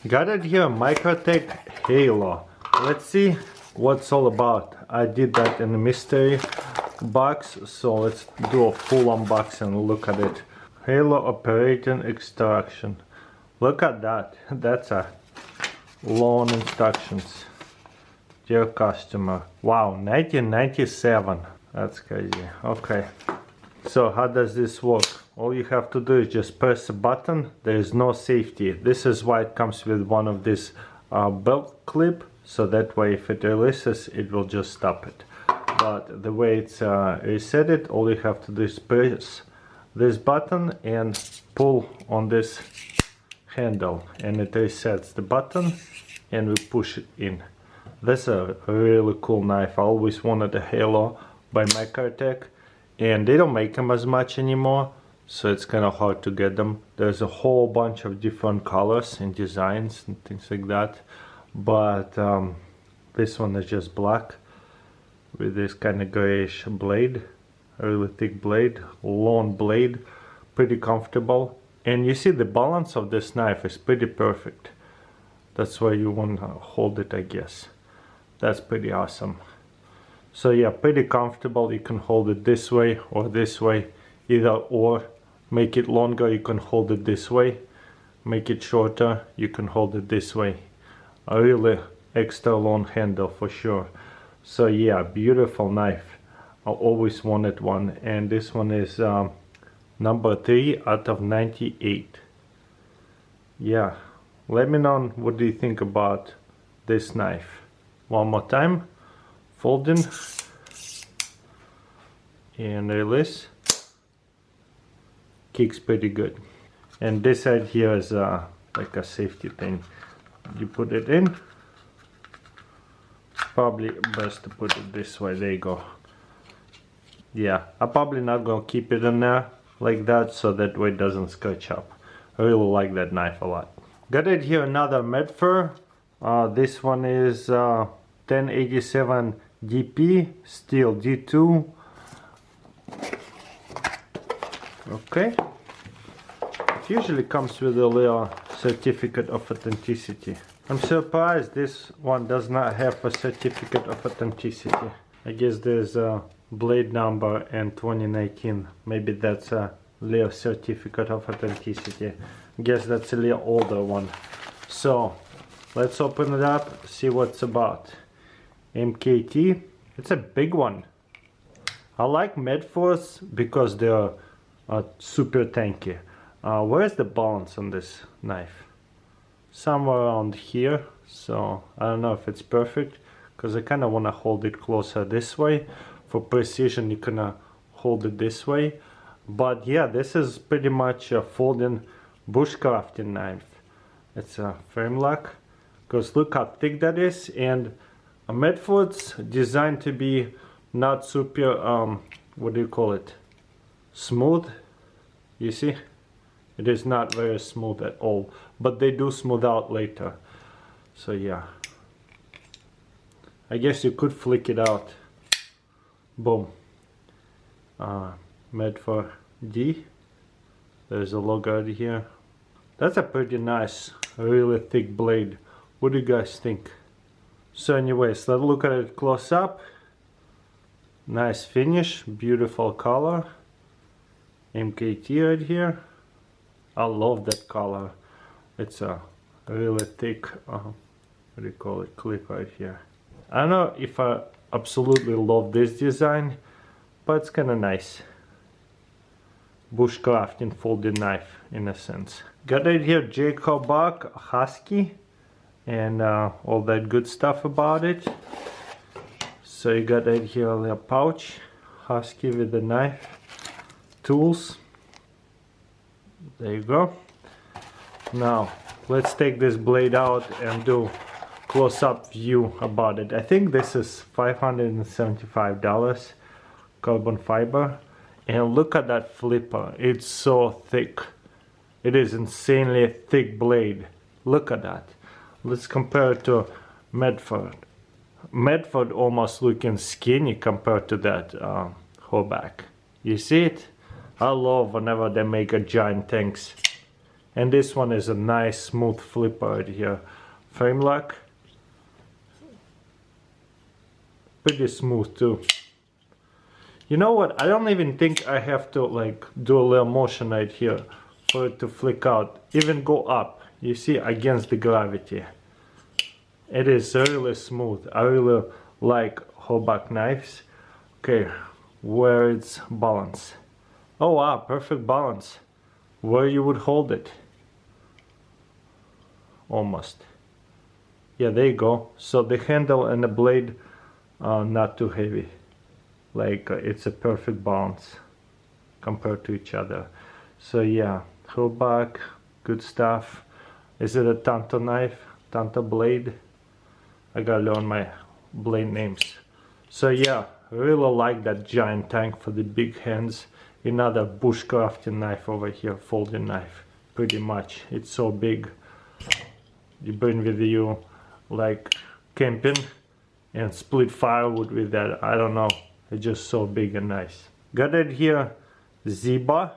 Got it here, Microtech Halo. Let's see what it's all about. I did that in a mystery box, so let's do a full unboxing and look at it. Halo operating instruction. Look at that. That's a long instructions. Dear customer. Wow, 1997. That's crazy. Okay. So how does this work? All you have to do is just press a button. There is no safety. This is why it comes with one of this belt clip, so that way if it releases it will just stop it. But the way it's reset it, all you have to do is press this button and pull on this handle and it resets the button and we push it in. That's a really cool knife. I always wanted a Halo by Microtech, and they don't make them as much anymore, so it's kind of hard to get them. There's a whole bunch of different colors and designs and things like that, but this one is just black with this kind of grayish blade, a really thick blade, long blade, pretty comfortable. And you see the balance of this knife is pretty perfect. That's why you want to hold it, I guess. That's pretty awesome. So yeah, pretty comfortable. You can hold it this way or this way, either or. Make it longer, you can hold it this way. Make it shorter, you can hold it this way. A really extra long handle for sure. So yeah, beautiful knife. I always wanted one, and this one is number 3 out of 98. Yeah, let me know what do you think about this knife. One more time. Folding and release. Kicks pretty good. And this side here is like a safety thing. You put it in. Probably best to put it this way. There you go. Yeah, I'm probably not gonna keep it in there like that, so that way it doesn't scratch up. I really like that knife a lot. Got it here, another Medfur. This one is 1087 DP, steel D2. Okay. It usually comes with a little certificate of authenticity. I'm surprised this one does not have a certificate of authenticity. I guess there's a blade number and 2019. Maybe that's a little certificate of authenticity. I guess that's a little older one. So let's open it up, see what it's about. MKT. It's a big one. I like Medfors because they're super tanky. Where's the balance on this knife? Somewhere around here. So I don't know if it's perfect, because I kind of want to hold it closer this way. For precision you can hold it this way. But yeah, this is pretty much a folding bushcrafting knife. It's a frame lock, because look how thick that is. And a Medford's designed to be not super, what do you call it? Smooth. You see? It is not very smooth at all. But they do smooth out later. So yeah. I guess you could flick it out. Boom. Medford D. There's a logo right here. That's a pretty nice, really thick blade. What do you guys think? So anyways, let's look at it close up. Nice finish, beautiful color. MKT right here. I love that color. It's a really thick, what do you call it, clip right here. I don't know if I absolutely love this design, but it's kind of nice. Bushcrafting folding knife in a sense. Got it here, Jacob Buck Husky, and all that good stuff about it. So you got right here a little pouch, Husky with the knife, tools. There you go. Now let's take this blade out and do close-up view about it. I think this is $575, carbon fiber. And look at that flipper, it's so thick. It is insanely thick blade. Look at that. Let's compare it to Medford. Medford almost looking skinny compared to that hoback. You see it? I love whenever they make a giant tanks And this one is a nice smooth flipper right here. Frame lock. Pretty smooth too. You know what? I don't even think I have to like do a little motion right here for it to flick out. Even go up. You see, against the gravity. It is really smooth. I really like holdback knives. Okay, where it's balance. Oh wow, perfect balance. Where you would hold it. Almost. Yeah, there you go. So the handle and the blade are not too heavy. Like it's a perfect balance compared to each other. So yeah, holdback, good stuff. Is it a Tanto knife? Tanto blade? I gotta learn my blade names. So yeah, really like that giant tank for the big hands. Another bushcrafting knife over here, folding knife. Pretty much, it's so big. You bring with you like camping and split firewood with that. I don't know, it's just so big and nice. Got it here, Zeba.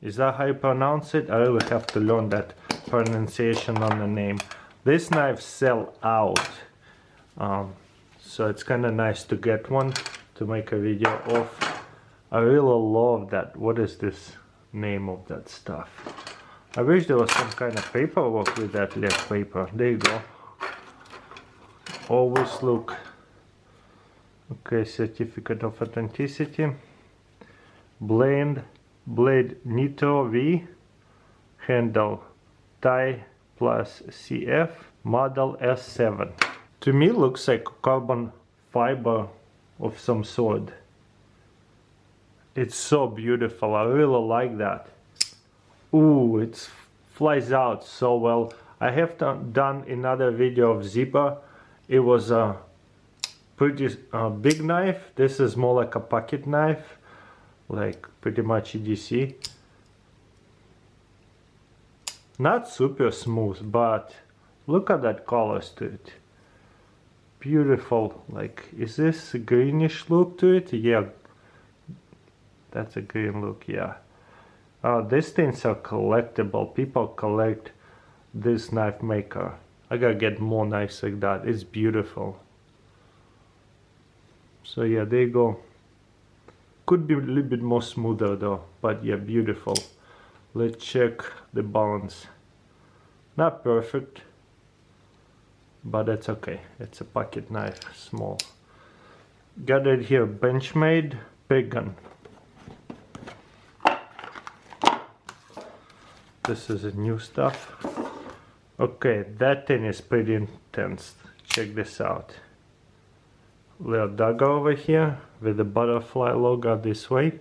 Is that how you pronounce it? I really have to learn that pronunciation on the name. This knife sell out. So it's kind of nice to get one to make a video of. I really love that. What is this name of that stuff? I wish there was some kind of paperwork with that left paper. There you go. Always look. Okay, certificate of authenticity. Blade Nitro V. Handle Thai plus CF. Model S7. To me looks like carbon fiber of some sort. It's so beautiful. I really like that. Ooh, it flies out so well. I have done another video of Zeba. It was a pretty big knife. This is more like a pocket knife, like pretty much EDC. Not super smooth, but look at that colors to it. Beautiful. Like, is this a greenish look to it? Yeah, that's a green look. Yeah. These things are collectible. People collect this knife maker. I gotta get more knives like that. It's beautiful. So yeah, there you go. Could be a little bit more smoother though, but yeah, beautiful. Let's check the balance. Not perfect, but that's okay. It's a pocket knife, small. Got it here, Benchmade Big Gun. This is a new stuff. Okay, that thing is pretty intense. Check this out. Little dagger over here with the butterfly logo this way.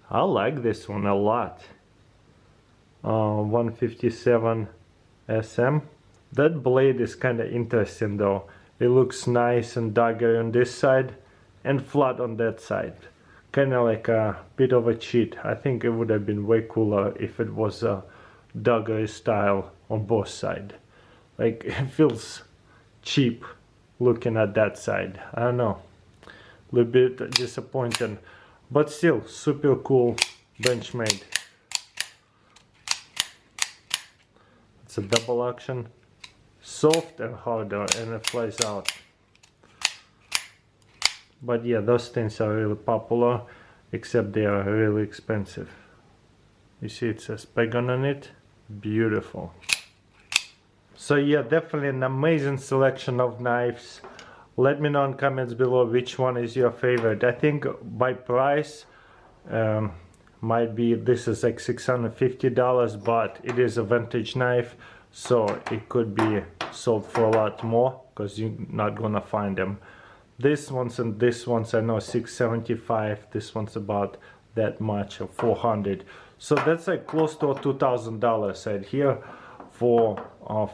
I like this one a lot. 157 SM. That blade is kind of interesting though. It looks nice and dagger on this side and flat on that side. Kind of like a bit of a cheat. I think it would have been way cooler if it was a dagger style on both sides. Like, it feels cheap looking at that side. I don't know, a little bit disappointing, but still super cool. Benchmade. It's a double action, soft and harder, and it flies out. But yeah, those things are really popular, except they are really expensive. You see it says Big Gun on it. Beautiful. So yeah, definitely an amazing selection of knives. Let me know in comments below which one is your favorite. I think by price might be, this is like $650, but it is a vintage knife, so it could be sold for a lot more because you're not gonna find them. This one's and this one's I know $675. This one's about that much, or $400. So that's like close to $2,000 right here for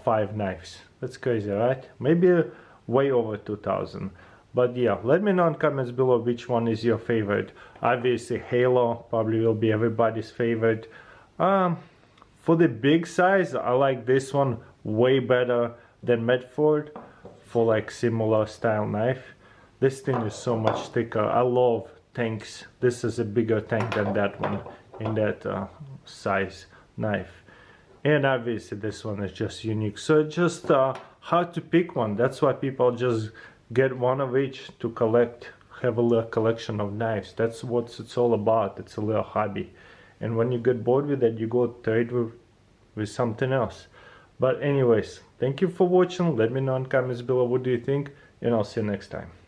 5 knives. That's crazy, right? Maybe way over 2,000. But yeah, let me know in comments below which one is your favorite. Obviously Halo probably will be everybody's favorite. For the big size, I like this one way better than Medford for like similar style knife. This thing is so much thicker. I love tanks. This is a bigger tank than that one in that size knife. and obviously this one is just unique. So it's just hard to pick one. That's why people just get one of each to collect, have a little collection of knives. That's what it's all about. It's a little hobby, and when you get bored with it, you go trade with something else. But anyways, thank you for watching. Let me know in comments below what do you think, and I'll see you next time.